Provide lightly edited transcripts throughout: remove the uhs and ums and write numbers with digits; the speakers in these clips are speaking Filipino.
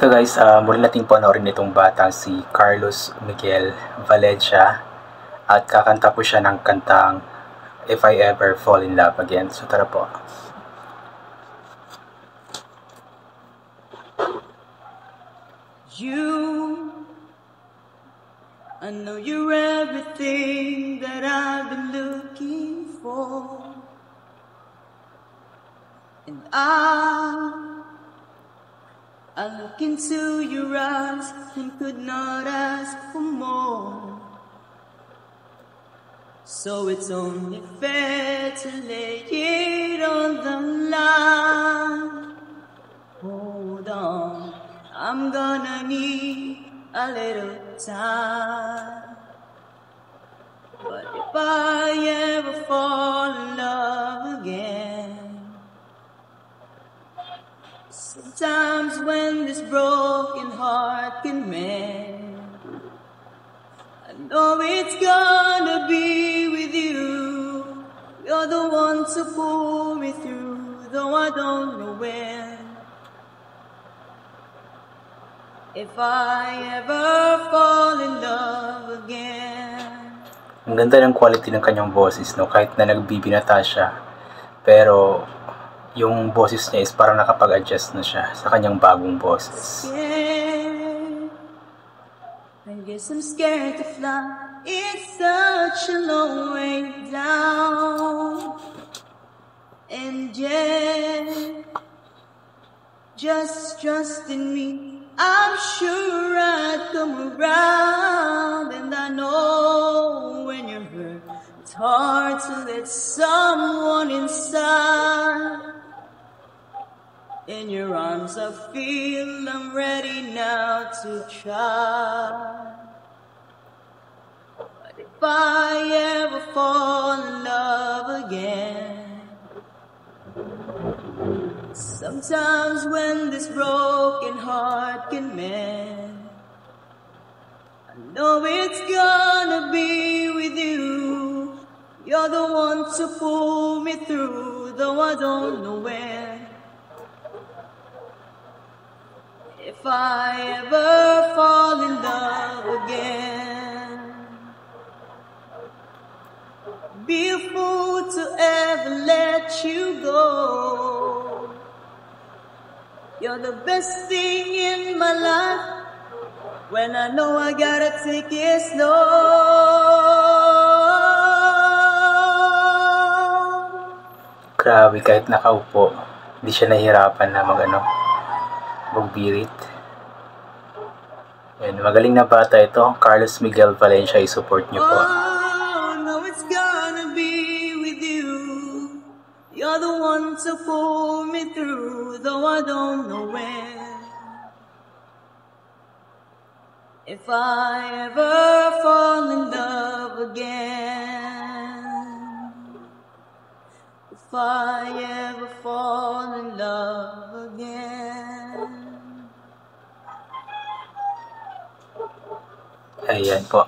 So guys, muli nating panoorin itong batang si Carlos Miguel Valencia at kakanta po siya ng kantang If I Ever Fall in Love Again. So tara po. I know you're everything that I've been looking for, and I look into your eyes and could not ask for more. So it's only fair to lay it on the line. Hold on, I'm gonna need a little time. But if I ever fall in love again, sometimes when this broken heart can mend, I know it's gonna be with you. You're the one to pull me through, though I don't know when. If I ever fall in love again. Ang ganda ng quality ng kanyang boses, no? Kahit na nagbibinata siya, pero yung boses niya is parang nakapag-adjust na siya sa kanyang bagong boses. I guess I'm scared to fly. It's such a long way down. And yet, just trust in me. I'm sure I'd come around. And I know when you're hurt, it's hard to let someone inside. In your arms I feel I'm ready now to try. But if I ever fall in love again, sometimes when this broken heart can mend, I know it's gonna be with you. You're the one to pull me through, though I don't know when. If I ever fall in love again, be a fool to ever let you go. You're the best thing in my life, when I know I gotta take it slow. Grabe, kahit nakaupo, hindi siya nahihirapan na magbirit. Yan, magaling na bata ito. Carlos Miguel Valencia, i-support niyo po. Oh, no, it's gonna be with you. You're the one to pull me through, though I don't know when. If I ever fall in love again, if I ever fall in love again. Ayan po.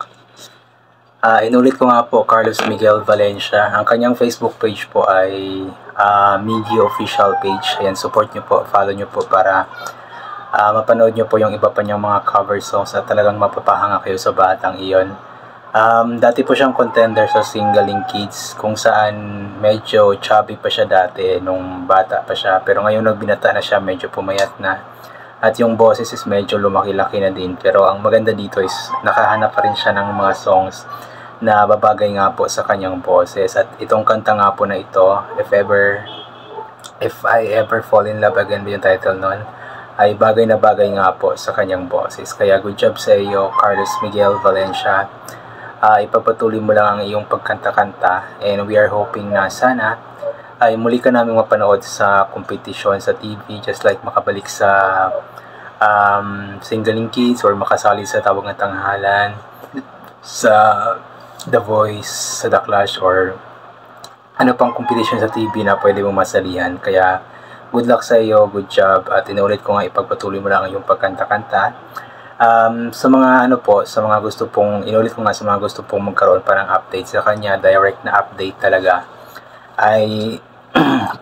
Inulit ko nga po, Carlos Miguel Valencia. Ang kanyang Facebook page po ay Miggy Official Page. Ayan, support nyo po, follow nyo po para mapanood nyo po yung iba pa niyang mga cover songs at talagang mapapahanga kayo sa batang iyon. Dati po siyang contender sa Singaling Kids, kung saan medyo chubby pa siya dati nung bata pa siya. Pero ngayon nagbinata na siya, medyo pumayat na. At yung boses is medyo lumaki-laki na din. Pero ang maganda dito is nakahanap pa rin siya ng mga songs na babagay nga po sa kanyang boses. At itong kanta nga po na ito, If I Ever Fall in Love Again, yung title nun, ay bagay na bagay nga po sa kanyang boses. Kaya good job sa iyo, Carlos Miguel Valencia. Ipagpatuloy mo lang ang iyong pagkanta-kanta, and we are hoping na sana ay muli ka namin mapanood sa competition sa TV, just like makabalik sa Singaling Kids or makasali sa Tawag ng Tanghalan, sa The Voice, sa The Clash, or ano pang competition sa TV na pwede mo masalihan. Kaya good luck sa iyo, good job, at inulit ko nga ipagpatuloy mo lang ang iyong pagkanta-kanta. Sa mga sa mga gusto pong, inulit ko nga, sa mga gusto pong magkaroon pa ng update sa kanya, direct na update talaga, ay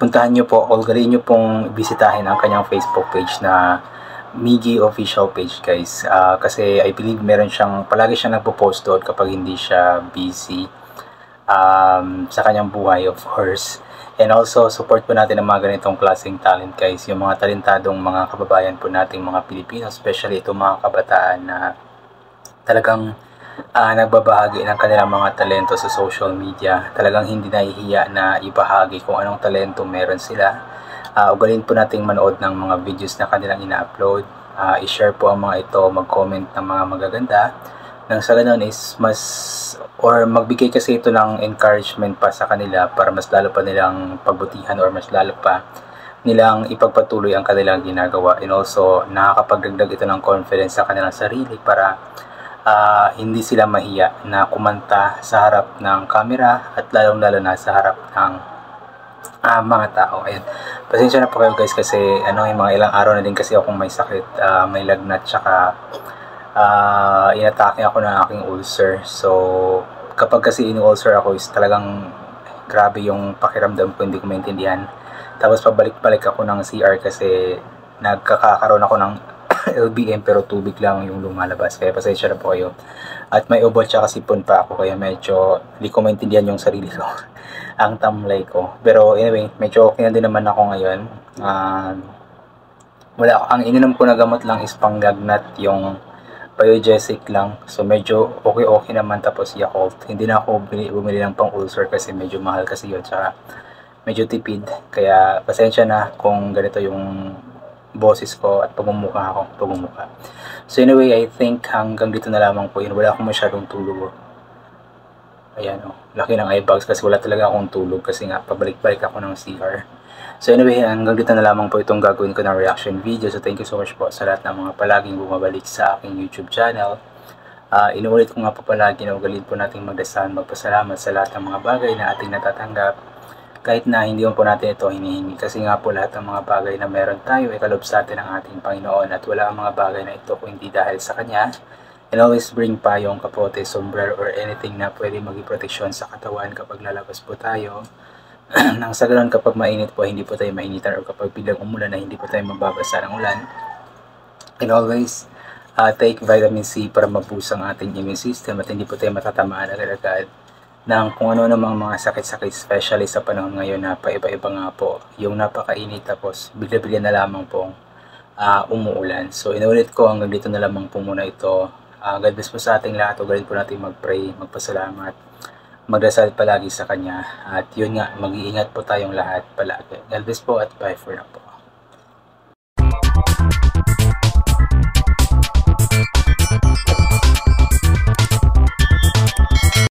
puntahan nyo po, o galing nyo pong bisitahin ang kanyang Facebook page na Miggy official page guys. Kasi I believe palagi siyang nagpo-post doon kapag hindi siya busy sa kanyang buhay, of course. And also, support po natin ang mga ganitong klaseng talent guys, yung mga talentadong mga kababayan po nating mga Pilipino, especially itong mga kabataan na talagang nagbabahagi ng kanilang mga talento sa social media. Talagang hindi nahihiya na ibahagi kung anong talento meron sila. Ugalin po nating manood ng mga videos na kanilang ina-upload. I-share po ang mga ito, mag-comment ng mga magaganda. Nang sa ganun is magbigay kasi ito ng encouragement pa sa kanila para mas lalo pa nilang pagbutihan or mas lalo pa nilang ipagpatuloy ang kanilang ginagawa. And also, nakakapagdagdag ito ng confidence sa kanilang sarili para hindi sila mahiya na kumanta sa harap ng camera at lalong-lalo na sa harap ng mga tao. Ayan. Pasensya na po kayo guys kasi yung mga ilang araw na din kasi akong may sakit, may lagnat, tsaka inatake ako ng aking ulcer. So kapag kasi in-ulcer ako is talagang grabe yung pakiramdam ko, hindi ko maintindihan. Tapos pabalik-balik ako ng CR kasi nagkakaroon ako ng LBM pero tubig lang yung lumalabas, kaya pasensya na po kayo. At may ubo tsaka sipon pa ako, kaya medyo hindi ko maintindihan yung sarili ko ang tamlay ko. Pero anyway, medyo okay na din naman ako ngayon. Ang ininom ko na gamot lang is panglagnat, yung Biogesic lang. So medyo okay naman. Tapos Yakult, hindi na ako bumili ng pang ulcer kasi medyo mahal kasi yun, tsaka medyo tipid. Kaya pasensya na kung ganito yung boses ko at pagmumukha. So anyway, I think hanggang dito na lamang po yun. Wala akong masyadong tulog. Ayan laki ng eye bags kasi wala talaga akong tulog kasi nga pabalik-balik ako ng CR. So anyway, hanggang dito na lamang po itong gagawin ko na reaction video. So thank you so much po sa lahat ng mga palaging bumabalik sa aking YouTube channel. Inuulit ko nga po palagi na ugalin po nating magdasal, magpasalamat sa lahat ng mga bagay na ating natatanggap. Kahit na hindi po natin ito hinihingi, kasi nga po lahat ng mga bagay na meron tayo ay kalob sa atin ng ating Panginoon, at wala ang mga bagay na ito kung hindi dahil sa Kanya. And always bring payong, kapote, sombrero, or anything na pwede maging proteksyon sa katawan kapag lalabas po tayo. Nang sa ganun, kapag mainit po, hindi po tayo mainitan, or kapag biglang umulan na hindi po tayo mababasa ng ulan. And always take vitamin C para mabuhos ang ating immune system at hindi po tayo matatamaan agad-agad ng kung ano namang mga sakit-sakit, especially sa panahon ngayon na paiba-iba nga po yung napakainit, tapos bigla-bigla na lamang pong umuulan. So inulit ko, hanggang dito na lamang po muna ito. God bless po sa ating lahat. Ugalin po natin mag-pray, magpasalamat, magdasal palagi sa Kanya, at yun nga, mag-iingat po tayong lahat palagi. God bless po at bye for now po.